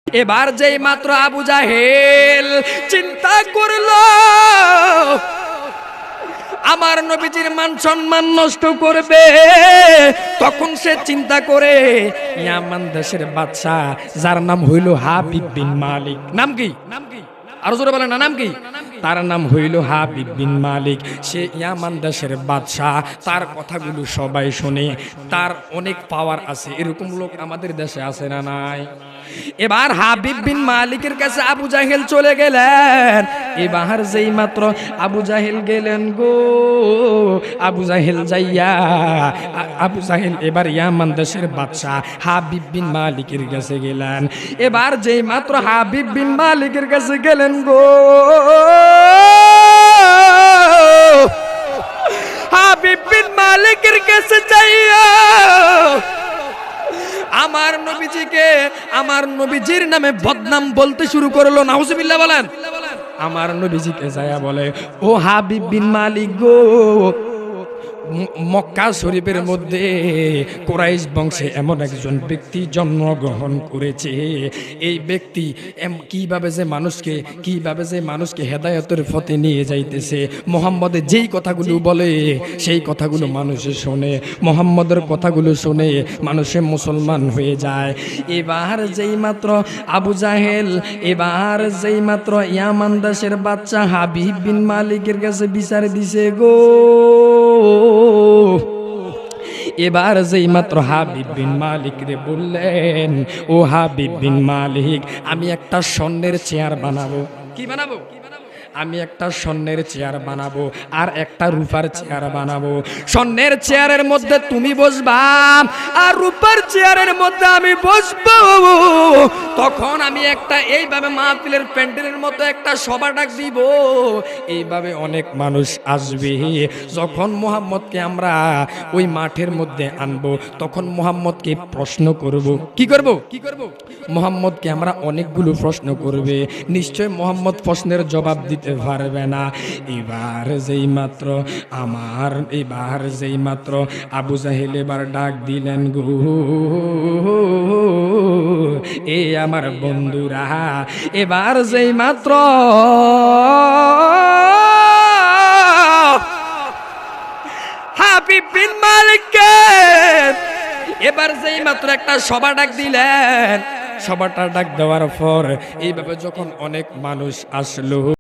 এবার যেই মাত্র আবু জাহেল চিন্তা করলো আমার নবীজির মান সম্মান নষ্ট করবে, তখন সে চিন্তা করে ইয়ামান দেশের বাদশা যার নাম হইল হাবিব বিন মালিক। নাম কি? আরো জোরে বলেন না, নাম কি? তার নাম হইল হাবিব বিন মালিক। সে ইয়ামান দেশের বাদশা, তার কথাগুলো সবাই শুনে, তার অনেক পাওয়ার আছে। এরকম লোক আমাদের দেশে আছে না নাই? এবার হাবিব বিন মালিকের কাছে আবু জাহেল চলে গেলেন। এবার যেই মাত্র আবু জাহেল গেলেন গো, আবু জাহেল যাইয়া আবু জাহেল এবার ইয়ামান দেশের বাদশা হাবিব বিন মালিকের কাছে গেলেন। এবার যেই মাত্র হাবিব বিন মালিকের কাছে গেলেন গো, হাবিব বিন মালিকের কাছে যাইয়া আমার নবীজিকে, আমার নবীজির নামে বদনাম বলতে শুরু করলো। নাউজুবিল্লাহ বলেন। আমার নবীজিকে যায়া বলে, ও হাবিব বিন মালিক গো, মক্কা শরীফের মধ্যে কুরাইশ বংশে এমন একজন ব্যক্তি জন্মগ্রহণ করেছে। এই ব্যক্তি কিভাবে যে মানুষকে হেদায়েতের পথে নিয়ে যাইতেছে। মুহাম্মদের যেই কথাগুলো বলে সেই কথাগুলো মানুষে শোনে, মুহাম্মদের কথাগুলো শুনে মানুষে মুসলমান হয়ে যায়। এবার যেই মাত্র আবু জাহেল, এবার যেই মাত্র ইয়ামান দেশের বাদশা হাবিব বিন মালিকের কাছে বিচার দিছে গো, এবার যেই মাত্র হাবিব বিন মালিক রে বললেন, ও হাবিব বিন মালিক, আমি একটা স্বর্ণের চেয়ার বানাবো। কি বানাবো? আমি একটা স্বর্ণের চেয়ার বানাবো আর একটা রূপার চেয়ার বানাবো। স্বর্ণের চেয়ারের মধ্যে তুমি বসবা আর রূপার চেয়ারের মধ্যে আমি বসবো। তখন আমি একটা এইভাবে মাহফিলের প্যান্ডেলের মতো একটা সভা ডাক দিব, এইভাবে অনেক মানুষ আসবে। যখন মুহাম্মদকে আমরা ওই মাঠের মধ্যে আনবো, তখন মুহাম্মদকে প্রশ্ন করব। কি করব? মুহাম্মদকে আমরা অনেকগুলো প্রশ্ন করবে, নিশ্চয় মুহাম্মদ প্রশ্নের জবাব দিতে পারবে না। এবার যেই মাত্র আবু জাহেল এবার ডাক দিলেন গো, এ আমার বন্ধুরা, এবার যেই মাত্র হাবিব বিন মালিককে এবার যেই মাত্র একটা সভা ডাক দিলেন, সভাটা ডাক দেওয়ার পর এইভাবে যখন অনেক মানুষ আসলো,